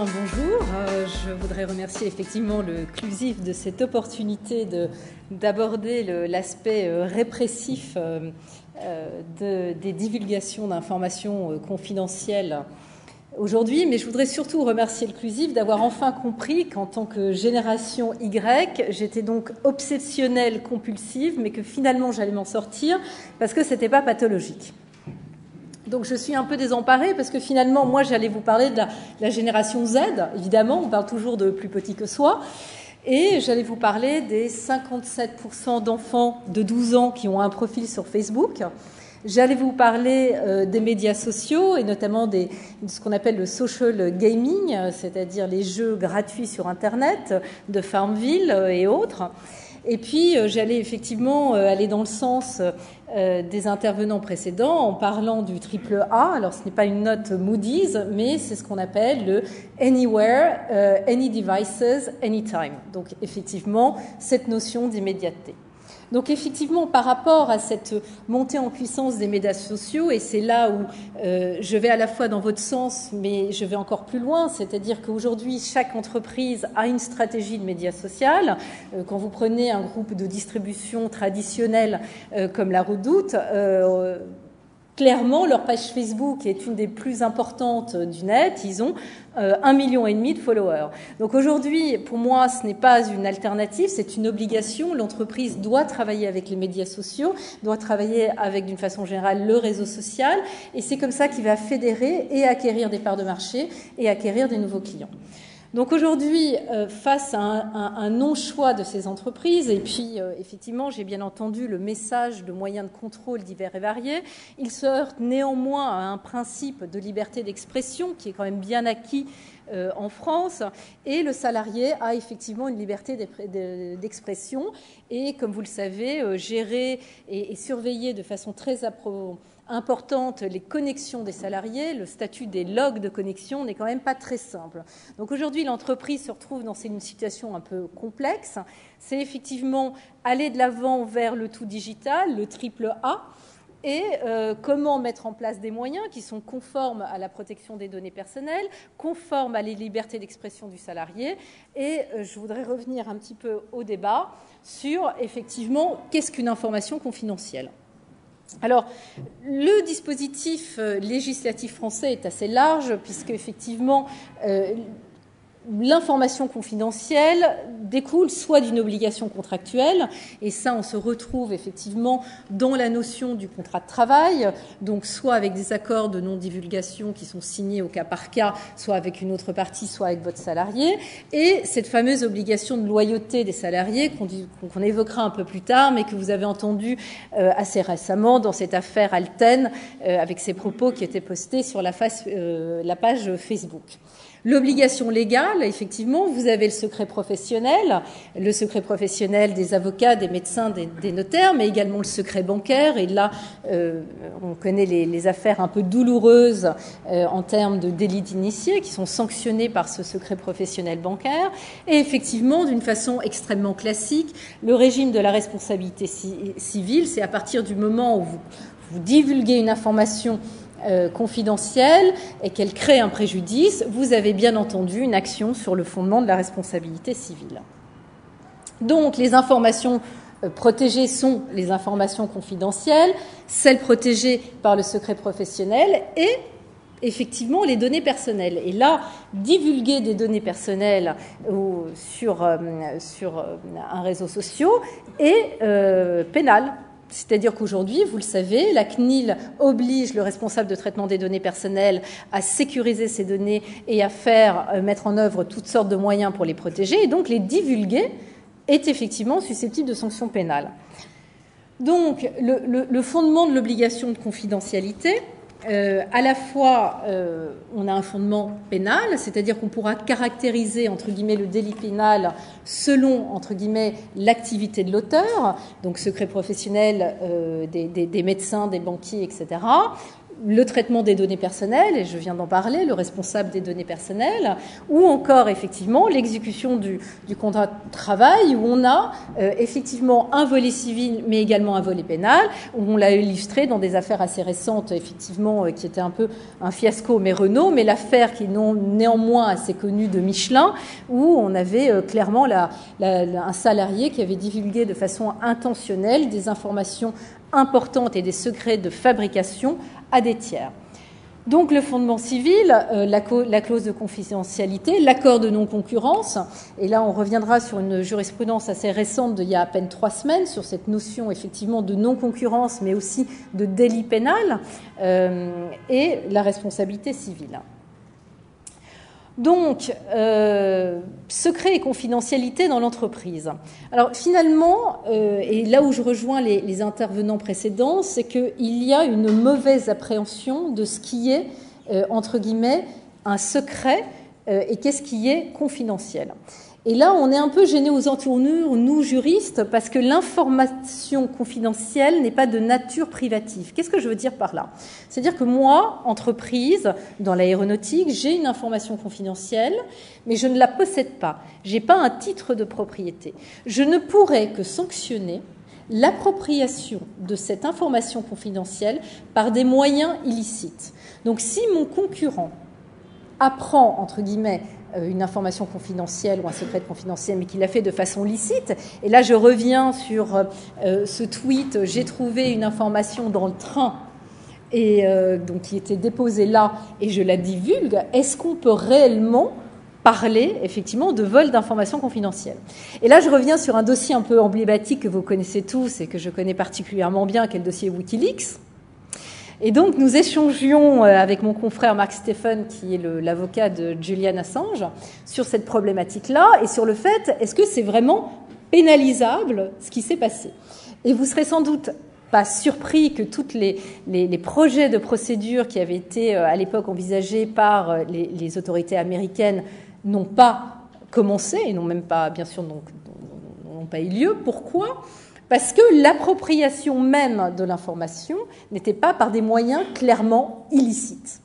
bonjour. Je voudrais remercier effectivement le CLUSIF de cette opportunité d'aborder l'aspect répressif des divulgations d'informations confidentielles aujourd'hui, mais je voudrais surtout remercier le CLUSIF d'avoir enfin compris qu'en tant que génération Y, j'étais donc obsessionnelle, compulsive, mais que finalement j'allais m'en sortir parce que c'était pas pathologique. Donc je suis un peu désemparée parce que finalement, moi, j'allais vous parler de la génération Z, évidemment, on parle toujours de plus petit que soi, et j'allais vous parler des 57% d'enfants de 12 ans qui ont un profil sur Facebook. J'allais vous parler des médias sociaux et notamment de ce qu'on appelle le social gaming, c'est-à-dire les jeux gratuits sur Internet, de Farmville et autres. Et puis, j'allais effectivement aller dans le sens des intervenants précédents en parlant du triple A. Alors, ce n'est pas une note Moody's, mais c'est ce qu'on appelle le Anywhere, Any Devices, Anytime. Donc, effectivement, cette notion d'immédiateté. Donc effectivement, par rapport à cette montée en puissance des médias sociaux, et c'est là où je vais à la fois dans votre sens, mais je vais encore plus loin, c'est-à-dire qu'aujourd'hui, chaque entreprise a une stratégie de médias social. Quand vous prenez un groupe de distribution traditionnel comme la Redoute, clairement, leur page Facebook est une des plus importantes du net. Ils ont 1,5 million de followers. Donc aujourd'hui, pour moi, ce n'est pas une alternative, c'est une obligation. L'entreprise doit travailler avec les médias sociaux, doit travailler avec, d'une façon générale, le réseau social. Et c'est comme ça qu'il va fédérer et acquérir des parts de marché et acquérir des nouveaux clients. Donc aujourd'hui, face à un non-choix de ces entreprises, et puis effectivement, j'ai bien entendu le message de moyens de contrôle divers et variés, il se heurte néanmoins à un principe de liberté d'expression qui est quand même bien acquis en France, et le salarié a effectivement une liberté d'expression, et comme vous le savez, gérer et surveiller de façon très importante les connexions des salariés, le statut des logs de connexion n'est quand même pas très simple. Donc aujourd'hui, l'entreprise se retrouve dans une situation un peu complexe. C'est effectivement aller de l'avant vers le tout digital, le triple A, et comment mettre en place des moyens qui sont conformes à la protection des données personnelles, conformes à la liberté d'expression du salarié. Et je voudrais revenir un petit peu au débat sur, effectivement, qu'est-ce qu'une information confidentielle ? Alors, le dispositif législatif français est assez large, puisque, effectivement, l'information confidentielle découle soit d'une obligation contractuelle, et ça on se retrouve effectivement dans la notion du contrat de travail, donc soit avec des accords de non-divulgation qui sont signés au cas par cas, soit avec une autre partie, soit avec votre salarié, et cette fameuse obligation de loyauté des salariés qu'on évoquera un peu plus tard, mais que vous avez entendu assez récemment dans cette affaire Alten, avec ses propos qui étaient postés sur la page Facebook. L'obligation légale, effectivement, vous avez le secret professionnel des avocats, des médecins, des notaires, mais également le secret bancaire. Et là, on connaît les affaires un peu douloureuses en termes de délits d'initiés qui sont sanctionnés par ce secret professionnel bancaire. Et effectivement, d'une façon extrêmement classique, le régime de la responsabilité civile, c'est à partir du moment où vous divulguez une information confidentielle et qu'elle crée un préjudice, vous avez bien entendu une action sur le fondement de la responsabilité civile. Donc, les informations protégées sont les informations confidentielles, celles protégées par le secret professionnel et effectivement les données personnelles. Et là, divulguer des données personnelles sur un réseau social est pénal. C'est-à-dire qu'aujourd'hui, vous le savez, la CNIL oblige le responsable de traitement des données personnelles à sécuriser ces données et à mettre en œuvre toutes sortes de moyens pour les protéger. Et donc, les divulguer est effectivement susceptible de sanctions pénales. Donc, le fondement de l'obligation de confidentialité, à la fois, on a un fondement pénal, c'est-à-dire qu'on pourra caractériser, entre guillemets, le délit pénal selon, entre guillemets, l'activité de l'auteur, donc secret professionnel des médecins, des banquiers, etc. le traitement des données personnelles, et je viens d'en parler, le responsable des données personnelles, ou encore effectivement l'exécution du contrat de travail, où on a effectivement un volet civil, mais également un volet pénal, où on l'a illustré dans des affaires assez récentes, effectivement, qui étaient un peu un fiasco, mais Renault, mais l'affaire qui est néanmoins assez connue de Michelin, où on avait clairement un salarié qui avait divulgué de façon intentionnelle des informations importantes et des secrets de fabrication à des tiers. Donc le fondement civil, la clause de confidentialité, l'accord de non-concurrence, et là on reviendra sur une jurisprudence assez récente d'il y a à peine 3 semaines sur cette notion effectivement de non-concurrence, mais aussi de délit pénal, et la responsabilité civile. Donc, secret et confidentialité dans l'entreprise. Alors finalement, et là où je rejoins les intervenants précédents, c'est qu'il y a une mauvaise appréhension de ce qui est, entre guillemets, un secret et qu'est-ce qui est confidentiel. Et là, on est un peu gênés aux entournures, nous juristes, parce que l'information confidentielle n'est pas de nature privative. Qu'est-ce que je veux dire par là? C'est-à-dire que moi, entreprise, dans l'aéronautique, j'ai une information confidentielle, mais je ne la possède pas. Je n'ai pas un titre de propriété. Je ne pourrais que sanctionner l'appropriation de cette information confidentielle par des moyens illicites. Donc, si mon concurrent apprend, entre guillemets, une information confidentielle ou un secret confidentiel, mais qu'il l'a fait de façon licite. Et là, je reviens sur ce tweet. J'ai trouvé une information dans le train et donc qui était déposée là et je la divulgue. Est-ce qu'on peut réellement parler effectivement de vol d'informations confidentielles? Et là, je reviens sur un dossier un peu emblématique que vous connaissez tous et que je connais particulièrement bien, qui est le dossier Wikileaks. Et donc, nous échangions avec mon confrère Mark Stephen, qui est l'avocat de Julian Assange, sur cette problématique-là et sur le fait, est-ce que c'est vraiment pénalisable ce qui s'est passé? Et vous serez sans doute pas surpris que tous les projets de procédure qui avaient été à l'époque envisagés par les autorités américaines n'ont pas commencé et n'ont même pas, bien sûr, n'ont pas eu lieu. Pourquoi ? Parce que l'appropriation même de l'information n'était pas par des moyens clairement illicites.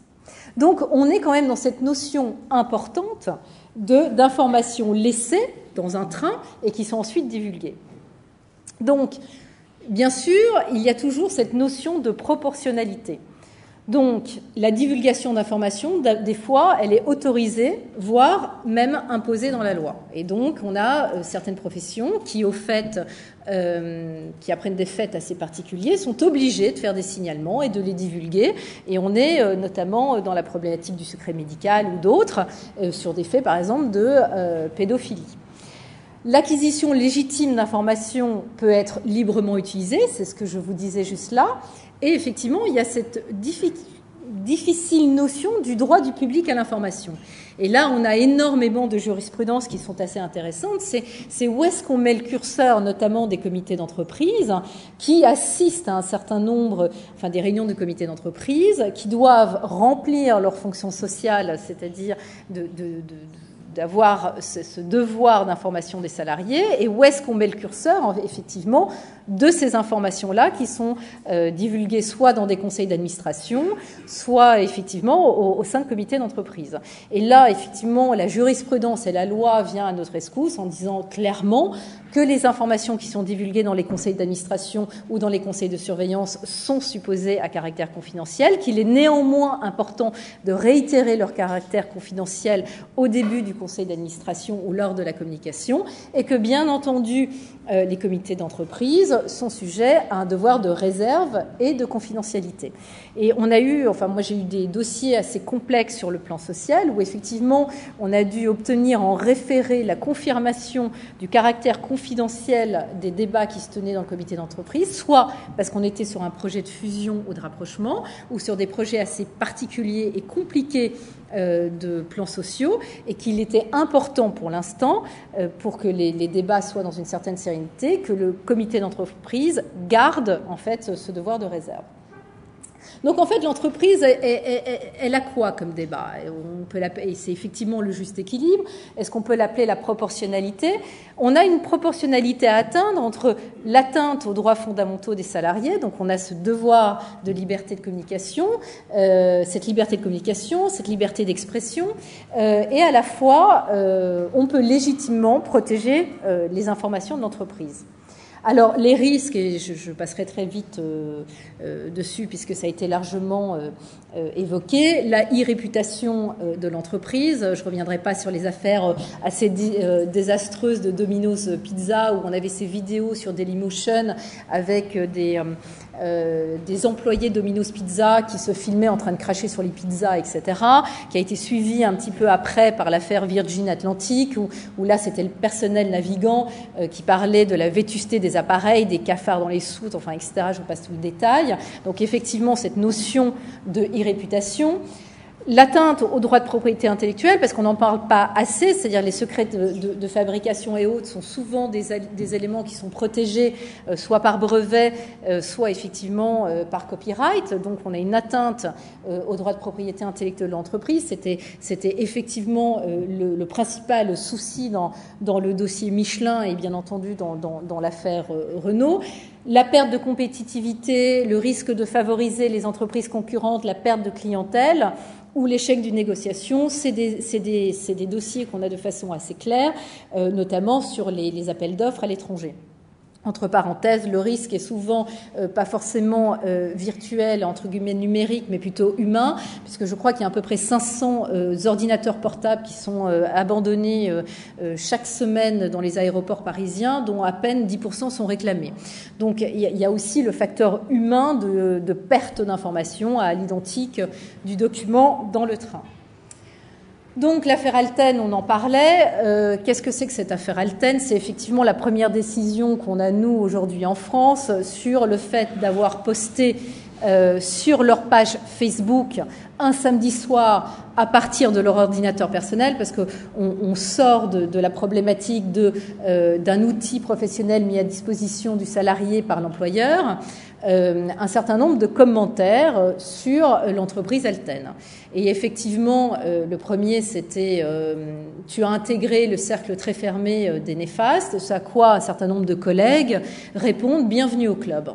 Donc on est quand même dans cette notion importante d'informations laissées dans un train et qui sont ensuite divulguées. Donc, bien sûr, il y a toujours cette notion de proportionnalité. Donc, la divulgation d'informations, des fois, elle est autorisée, voire même imposée dans la loi. Et donc, on a certaines professions qui, au fait, qui apprennent des faits assez particuliers, sont obligées de faire des signalements et de les divulguer. Et on est notamment dans la problématique du secret médical ou d'autres, sur des faits, par exemple, de pédophilie. L'acquisition légitime d'informations peut être librement utilisée, c'est ce que je vous disais juste là. Et effectivement, il y a cette difficile notion du droit du public à l'information. Et là, on a énormément de jurisprudences qui sont assez intéressantes. C'est où est-ce qu'on met le curseur, notamment des comités d'entreprise, qui assistent à un certain nombre, des réunions de comités d'entreprise, qui doivent remplir leur fonction sociale, c'est-à-dire d'avoir ce devoir d'information des salariés, et où est-ce qu'on met le curseur, effectivement, de ces informations-là qui sont divulguées soit dans des conseils d'administration, soit effectivement au sein de comités d'entreprise. Et là, effectivement, la jurisprudence et la loi vient à notre rescousse en disant clairement que les informations qui sont divulguées dans les conseils d'administration ou dans les conseils de surveillance sont supposées à caractère confidentiel, qu'il est néanmoins important de réitérer leur caractère confidentiel au début du conseil d'administration ou lors de la communication, et que bien entendu, les comités d'entreprise sont sujets à un devoir de réserve et de confidentialité. Et on a eu, moi j'ai eu des dossiers assez complexes sur le plan social où effectivement on a dû obtenir en référé la confirmation du caractère confidentiel des débats qui se tenaient dans le comité d'entreprise, soit parce qu'on était sur un projet de fusion ou de rapprochement, ou sur des projets assez particuliers et compliqués de plans sociaux, et qu'il était important pour l'instant, pour que les débats soient dans une certaine sérénité, que le comité d'entreprise garde en fait ce devoir de réserve. Donc en fait, l'entreprise, elle a quoi comme débat? Et c'est effectivement le juste équilibre. Est-ce qu'on peut l'appeler la proportionnalité? On a une proportionnalité à atteindre entre l'atteinte aux droits fondamentaux des salariés, donc on a ce devoir de liberté de communication, cette liberté de communication, cette liberté d'expression, et à la fois, on peut légitimement protéger les informations de l'entreprise. Alors, les risques, et je passerai très vite dessus puisque ça a été largement évoqué, la e-réputation de l'entreprise. Je ne reviendrai pas sur les affaires assez désastreuses de Domino's Pizza où on avait ces vidéos sur Dailymotion avec des employés Domino's Pizza qui se filmaient en train de cracher sur les pizzas, etc., qui a été suivi un petit peu après par l'affaire Virgin Atlantic, où là, c'était le personnel navigant qui parlait de la vétusté des appareils, des cafards dans les soutes, enfin, etc., je vous passe tout le détail. Donc, effectivement, cette notion de e-réputation, l'atteinte aux droits de propriété intellectuelle, parce qu'on n'en parle pas assez, c'est-à-dire les secrets de fabrication et autres sont souvent des éléments qui sont protégés soit par brevet, soit effectivement par copyright. Donc on a une atteinte aux droits de propriété intellectuelle de l'entreprise. C'était effectivement le principal souci dans le dossier Michelin et bien entendu dans l'affaire Renault. La perte de compétitivité, le risque de favoriser les entreprises concurrentes, la perte de clientèle ou l'échec d'une négociation, c'est des dossiers qu'on a de façon assez claire, notamment sur les appels d'offres à l'étranger. Entre parenthèses, le risque est souvent pas forcément virtuel, entre guillemets numérique, mais plutôt humain, puisque je crois qu'il y a à peu près 500 ordinateurs portables qui sont abandonnés chaque semaine dans les aéroports parisiens, dont à peine 10% sont réclamés. Donc il y a aussi le facteur humain de perte d'informations à l'identique du document dans le train. Donc l'affaire Alten, on en parlait. Qu'est-ce que c'est que cette affaire Alten? C'est effectivement la première décision qu'on a, nous, aujourd'hui en France, sur le fait d'avoir posté sur leur page Facebook un samedi soir à partir de leur ordinateur personnel, parce qu'on sort de la problématique d'un outil professionnel mis à disposition du salarié par l'employeur, un certain nombre de commentaires sur l'entreprise Alten. Et effectivement, le premier, c'était tu as intégré le cercle très fermé des néfastes, ce à quoi un certain nombre de collègues répondent « bienvenue au club ».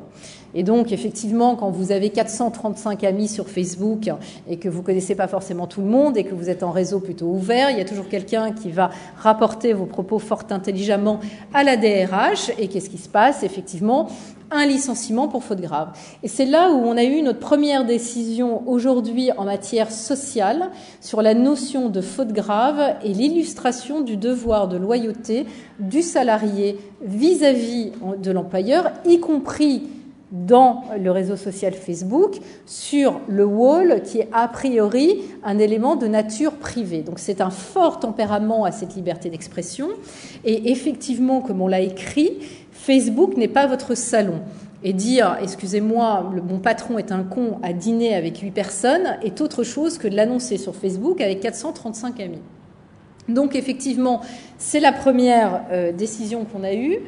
Et donc, effectivement, quand vous avez 435 amis sur Facebook et que vous ne connaissez pas forcément tout le monde et que vous êtes en réseau plutôt ouvert, il y a toujours quelqu'un qui va rapporter vos propos fort intelligemment à la DRH. Et qu'est-ce qui se passe? Effectivement, un licenciement pour faute grave. Et c'est là où on a eu notre première décision aujourd'hui en matière sociale sur la notion de faute grave et l'illustration du devoir de loyauté du salarié vis-à-vis de l'employeur, y compris dans le réseau social Facebook, sur le wall, qui est a priori un élément de nature privée. Donc c'est un fort tempérament à cette liberté d'expression. Et effectivement, comme on l'a écrit, Facebook n'est pas votre salon. Et dire, excusez-moi, mon patron est un con à dîner avec 8 personnes est autre chose que de l'annoncer sur Facebook avec 435 amis. Donc effectivement, c'est la première décision qu'on a eue.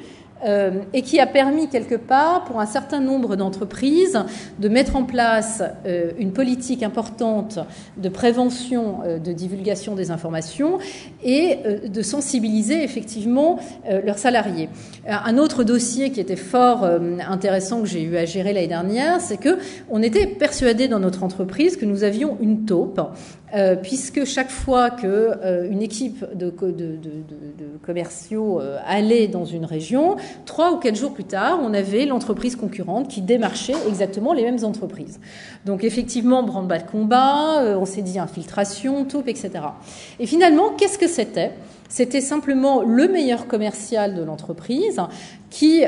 Et qui a permis quelque part pour un certain nombre d'entreprises de mettre en place une politique importante de prévention, de divulgation des informations et de sensibiliser effectivement leurs salariés. Un autre dossier qui était fort intéressant que j'ai eu à gérer l'année dernière, c'est que on était persuadés dans notre entreprise que nous avions une taupe, puisque chaque fois qu'une équipe de commerciaux allait dans une région, 3 ou 4 jours plus tard, on avait l'entreprise concurrente qui démarchait exactement les mêmes entreprises. Donc effectivement, branle-bas de combat, on s'est dit infiltration, taupe, etc. Et finalement, qu'est-ce que c'était ? C'était simplement le meilleur commercial de l'entreprise qui,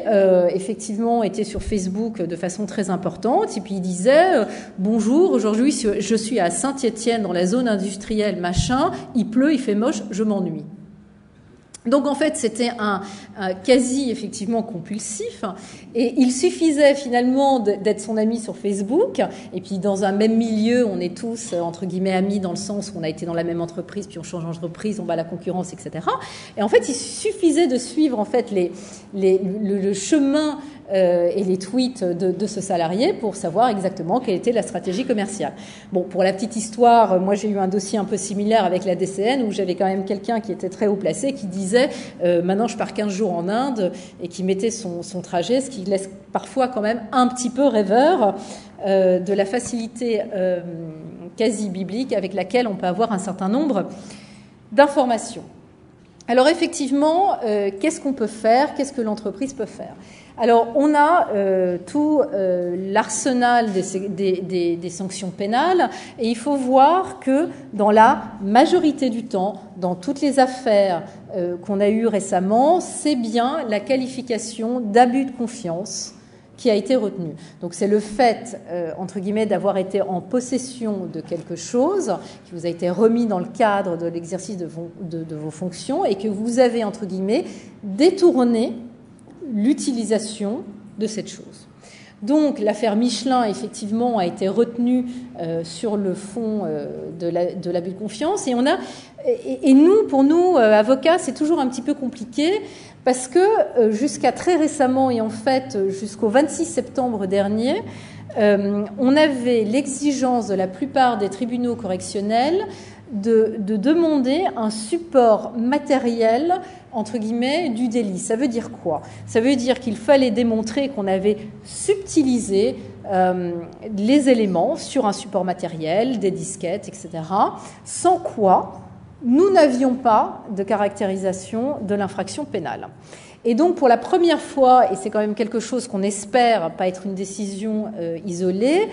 effectivement, était sur Facebook de façon très importante. Et puis, il disait bonjour, aujourd'hui, je suis à Saint-Étienne, dans la zone industrielle, machin, il pleut, il fait moche, je m'ennuie. Donc, en fait, c'était un quasi, effectivement, compulsif. Et il suffisait, finalement, d'être son ami sur Facebook. Et puis, dans un même milieu, on est tous, entre guillemets, amis dans le sens où on a été dans la même entreprise, puis on change d'entreprise, on bat la concurrence, etc. Et en fait, il suffisait de suivre, en fait, le chemin et les tweets de ce salarié pour savoir exactement quelle était la stratégie commerciale. Bon, pour la petite histoire, moi j'ai eu un dossier un peu similaire avec la DCN où j'avais quand même quelqu'un qui était très haut placé qui disait maintenant je pars 15 jours en Inde et qui mettait son trajet, ce qui laisse parfois quand même un petit peu rêveur de la facilité quasi biblique avec laquelle on peut avoir un certain nombre d'informations. Alors effectivement, qu'est-ce qu'on peut faire? Qu'est-ce que l'entreprise peut faire? Alors on a tout l'arsenal des sanctions pénales et il faut voir que dans la majorité du temps, dans toutes les affaires qu'on a eues récemment, c'est bien la qualification d'abus de confiance qui a été retenu. Donc c'est le fait, entre guillemets, d'avoir été en possession de quelque chose qui vous a été remis dans le cadre de l'exercice de vos fonctions et que vous avez, entre guillemets, détourné l'utilisation de cette chose. Donc l'affaire Michelin, effectivement, a été retenue sur le fond de l'abus de confiance. Et nous, pour nous, avocats, c'est toujours un petit peu compliqué parce que jusqu'à très récemment, et en fait jusqu'au 26 septembre dernier, on avait l'exigence de la plupart des tribunaux correctionnels de demander un support matériel, entre guillemets, du délit. Ça veut dire quoi? Ça veut dire qu'il fallait démontrer qu'on avait subtilisé les éléments sur un support matériel, des disquettes, etc., sans quoi nous n'avions pas de caractérisation de l'infraction pénale. Et donc, pour la première fois, et c'est quand même quelque chose qu'on espère pas être une décision isolée,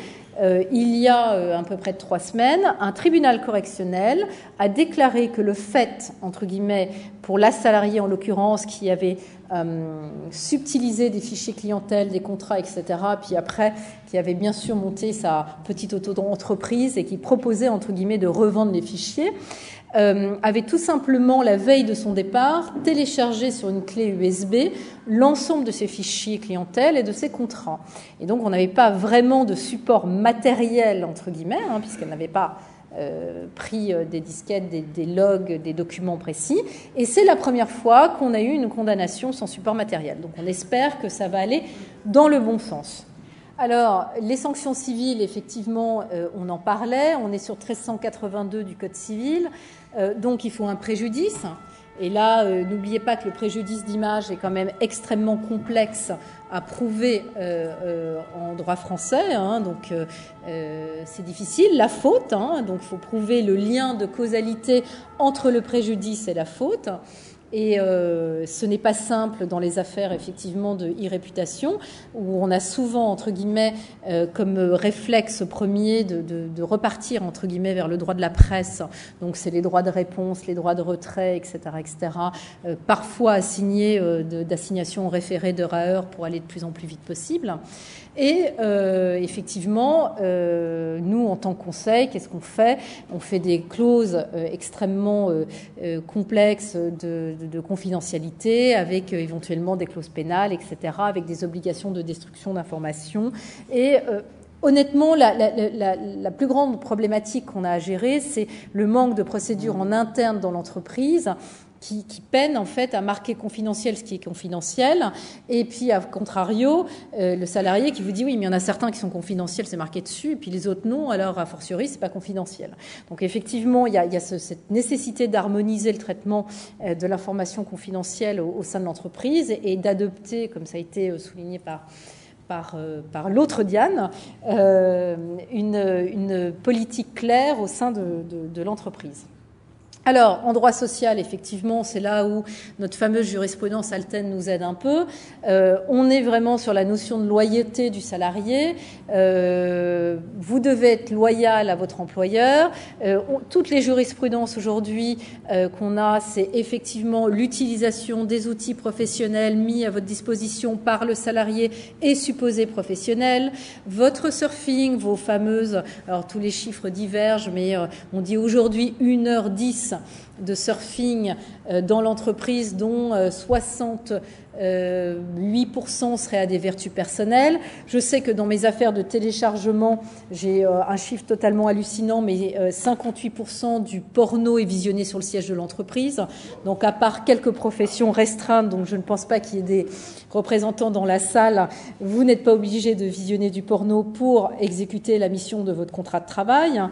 il y a à peu près 3 semaines, un tribunal correctionnel a déclaré que le fait, entre guillemets, pour la salariée en l'occurrence, qui avait subtilisé des fichiers clientèle, des contrats, etc., puis après, qui avait bien sûr monté sa petite auto-entreprise et qui proposait, entre guillemets, de revendre les fichiers, avait tout simplement, la veille de son départ, téléchargé sur une clé USB l'ensemble de ses fichiers clientèle et de ses contrats. Et donc, on n'avait pas vraiment de support matériel, entre guillemets, puisqu'elle n'avait pas pris des disquettes, des logs, des documents précis. Et c'est la première fois qu'on a eu une condamnation sans support matériel. Donc, on espère que ça va aller dans le bon sens. Alors, les sanctions civiles, effectivement, on en parlait. On est sur 1382 du Code civil. Donc, il faut un préjudice. Et là, n'oubliez pas que le préjudice d'image est quand même extrêmement complexe à prouver en droit français. Donc, c'est difficile. La faute, donc il faut prouver le lien de causalité entre le préjudice et la faute. Et ce n'est pas simple dans les affaires, effectivement, de e-réputation, où on a souvent, entre guillemets, comme réflexe premier de repartir, entre guillemets, vers le droit de la presse. Donc, c'est les droits de réponse, les droits de retrait, etc., etc. Parfois assignés d'assignation au référé de Raher pour aller de plus en plus vite possible. Et effectivement, nous, en tant que conseil, qu'est-ce qu'on fait? On fait des clauses extrêmement complexes de confidentialité, avec éventuellement des clauses pénales, etc., avec des obligations de destruction d'informations. Et honnêtement, la plus grande problématique qu'on a à gérer, c'est le manque de procédures en interne dans l'entreprise, qui peine en fait à marquer confidentiel ce qui est confidentiel, et puis à contrario le salarié qui vous dit oui mais il y en a certains qui sont confidentiels, c'est marqué dessus, et puis les autres non, alors a fortiori c'est pas confidentiel. Donc effectivement il y a cette nécessité d'harmoniser le traitement de l'information confidentielle au sein de l'entreprise et d'adopter, comme ça a été souligné par l'autre Diane, une politique claire au sein de l'entreprise. Alors, en droit social, effectivement, c'est là où notre fameuse jurisprudence Alten nous aide un peu. On est vraiment sur la notion de loyauté du salarié. Vous devez être loyal à votre employeur. Toutes les jurisprudences aujourd'hui qu'on a, c'est effectivement l'utilisation des outils professionnels mis à votre disposition par le salarié et supposé professionnel. Votre surfing, vos fameuses... Alors, tous les chiffres divergent, mais on dit aujourd'hui 1h10 de surfing dans l'entreprise, dont 68% seraient à des vertus personnelles. Je sais que dans mes affaires de téléchargement, j'ai un chiffre totalement hallucinant, mais 58% du porno est visionné sur le siège de l'entreprise. Donc à part quelques professions restreintes, donc je ne pense pas qu'il y ait des représentants dans la salle, vous n'êtes pas obligé de visionner du porno pour exécuter la mission de votre contrat de travail.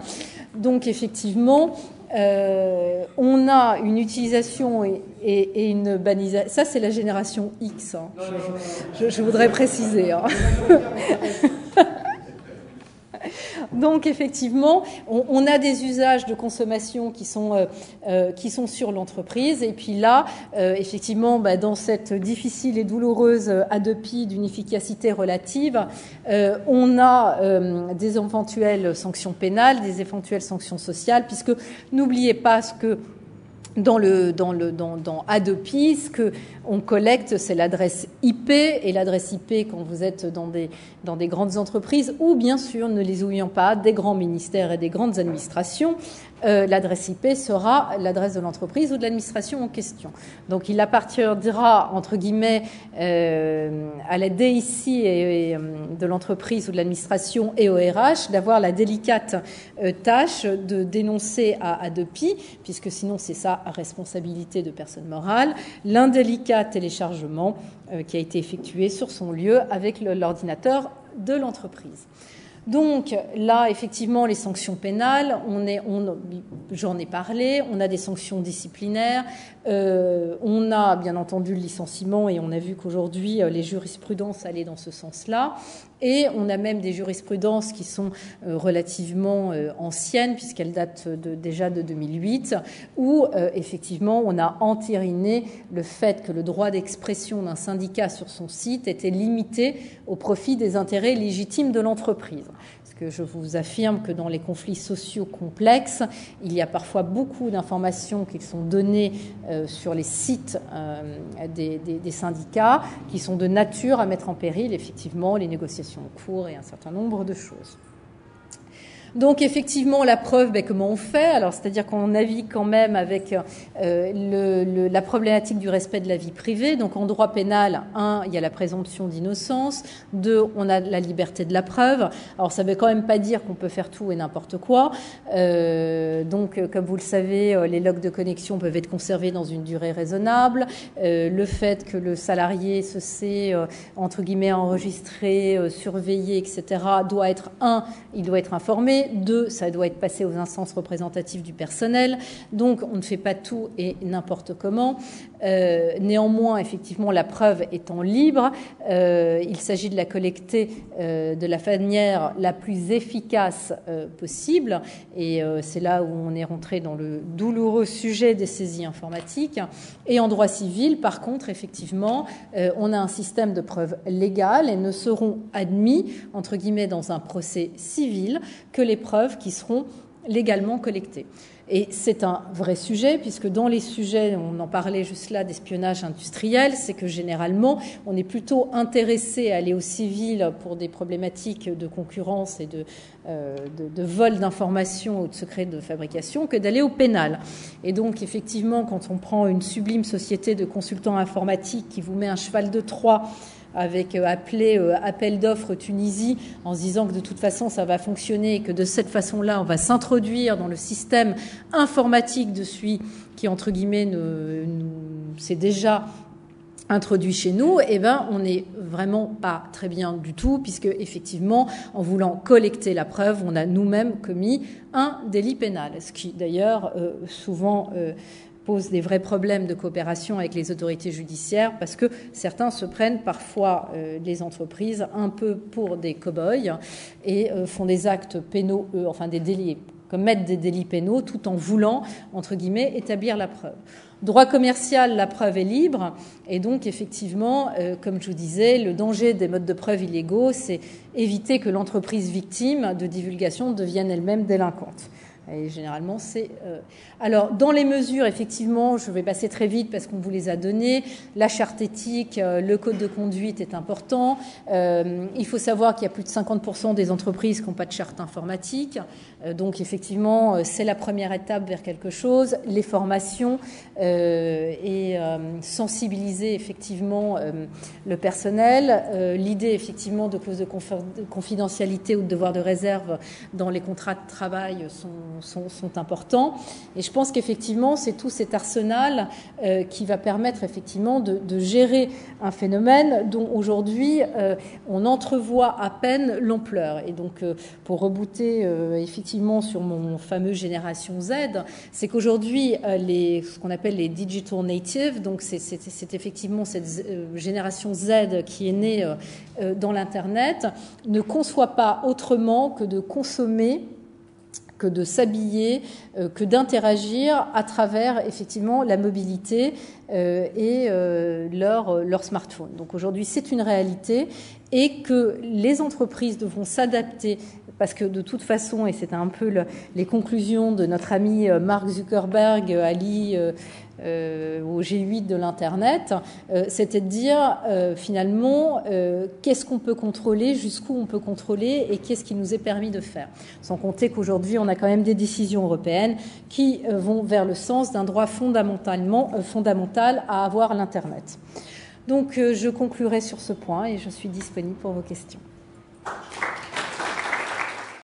Donc effectivement, on a une utilisation et une banalisation. Ça, c'est la génération X. Hein. Je voudrais préciser. Hein. Donc, effectivement, on a des usages de consommation qui sont sur l'entreprise. Et puis là, effectivement, dans cette difficile et douloureuse Hadopi d'une efficacité relative, on a des éventuelles sanctions pénales, des éventuelles sanctions sociales, puisque n'oubliez pas ce que dans Hadopi, ce qu'on collecte, c'est l'adresse IP, et l'adresse IP, quand vous êtes dans des grandes entreprises, ou bien sûr, ne les oublions pas, des grands ministères et des grandes administrations, l'adresse IP sera l'adresse de l'entreprise ou de l'administration en question. Donc, il appartiendra, entre guillemets, à la DIC et de l'entreprise ou de l'administration et au RH d'avoir la délicate tâche de dénoncer à Hadopi, puisque sinon c'est sa responsabilité de personne morale, l'indélicat téléchargement qui a été effectué sur son lieu avec l'ordinateur de l'entreprise. Donc là, effectivement, les sanctions pénales, j'en ai parlé, on a des sanctions disciplinaires, on a bien entendu le licenciement et on a vu qu'aujourd'hui les jurisprudences allaient dans ce sens-là, et on a même des jurisprudences qui sont relativement anciennes puisqu'elles datent déjà de 2008, où effectivement on a entériné le fait que le droit d'expression d'un syndicat sur son site était limité au profit des intérêts légitimes de l'entreprise. Parce que je vous affirme que dans les conflits sociaux complexes, il y a parfois beaucoup d'informations qui sont données sur les sites des syndicats qui sont de nature à mettre en péril effectivement les négociations en cours et un certain nombre de choses. Donc effectivement, la preuve, comment on fait? Alors, c'est-à-dire qu'on navigue quand même avec la problématique du respect de la vie privée. Donc en droit pénal, 1, il y a la présomption d'innocence. 2, on a la liberté de la preuve. Alors ça ne veut quand même pas dire qu'on peut faire tout et n'importe quoi. Donc comme vous le savez, les logs de connexion peuvent être conservés dans une durée raisonnable. Le fait que le salarié se sait entre guillemets enregistré, surveillé, etc. doit être il doit être informé. 2, ça doit être passé aux instances représentatives du personnel. Donc, on ne fait pas tout et n'importe comment. Néanmoins, effectivement, la preuve étant libre, il s'agit de la collecter de la manière la plus efficace possible. Et c'est là où on est rentré dans le douloureux sujet des saisies informatiques. Et en droit civil, par contre, effectivement, on a un système de preuves légales et ne seront admis, entre guillemets, dans un procès civil que les preuves qui seront légalement collectées. Et c'est un vrai sujet, puisque dans les sujets, on en parlait juste là, d'espionnage industriel, c'est que généralement, on est plutôt intéressé à aller au civil pour des problématiques de concurrence et de vol d'informations ou de secrets de fabrication que d'aller au pénal. Et donc, effectivement, quand on prend une sublime société de consultants informatiques qui vous met un cheval de Troie avec appel d'offres Tunisie, en se disant que de toute façon ça va fonctionner et que de cette façon-là on va s'introduire dans le système informatique de celui qui entre guillemets s'est déjà introduit chez nous, on n'est vraiment pas très bien du tout, puisque effectivement, en voulant collecter la preuve, on a nous-mêmes commis un délit pénal, ce qui d'ailleurs souvent pose des vrais problèmes de coopération avec les autorités judiciaires, parce que certains se prennent parfois, les entreprises, un peu pour des cow-boys et font des actes pénaux, enfin des délits, commettent des délits pénaux, tout en voulant, entre guillemets, établir la preuve. Droit commercial, la preuve est libre, et donc effectivement, comme je vous disais, le danger des modes de preuve illégaux, c'est éviter que l'entreprise victime de divulgation devienne elle-même délinquante. Et généralement, c'est... Alors, dans les mesures, effectivement, je vais passer très vite parce qu'on vous les a données. La charte éthique, le code de conduite est important. Il faut savoir qu'il y a plus de 50% des entreprises qui n'ont pas de charte informatique. Donc, effectivement, c'est la première étape vers quelque chose. Les formations et sensibiliser, effectivement, le personnel. L'idée, effectivement, de clause de confidentialité ou de devoir de réserve dans les contrats de travail sont importants. Et je pense qu'effectivement, c'est tout cet arsenal qui va permettre effectivement de gérer un phénomène dont aujourd'hui on entrevoit à peine l'ampleur. Et donc, pour rebooter effectivement sur mon fameux génération Z, c'est qu'aujourd'hui, ce qu'on appelle les digital natives, donc c'est effectivement cette génération Z qui est née dans l'Internet, ne conçoit pas autrement que de consommer, que de s'habiller, que d'interagir à travers effectivement la mobilité et leur smartphone. Donc aujourd'hui, c'est une réalité et que les entreprises devront s'adapter parce que de toute façon, et c'est un peu les conclusions de notre ami Mark Zuckerberg au G8 de l'Internet, c'était de dire finalement qu'est-ce qu'on peut contrôler, jusqu'où on peut contrôler et qu'est-ce qui nous est permis de faire. Sans compter qu'aujourd'hui, on a quand même des décisions européennes qui vont vers le sens d'un droit fondamental à avoir l'Internet. Donc je conclurai sur ce point et je suis disponible pour vos questions.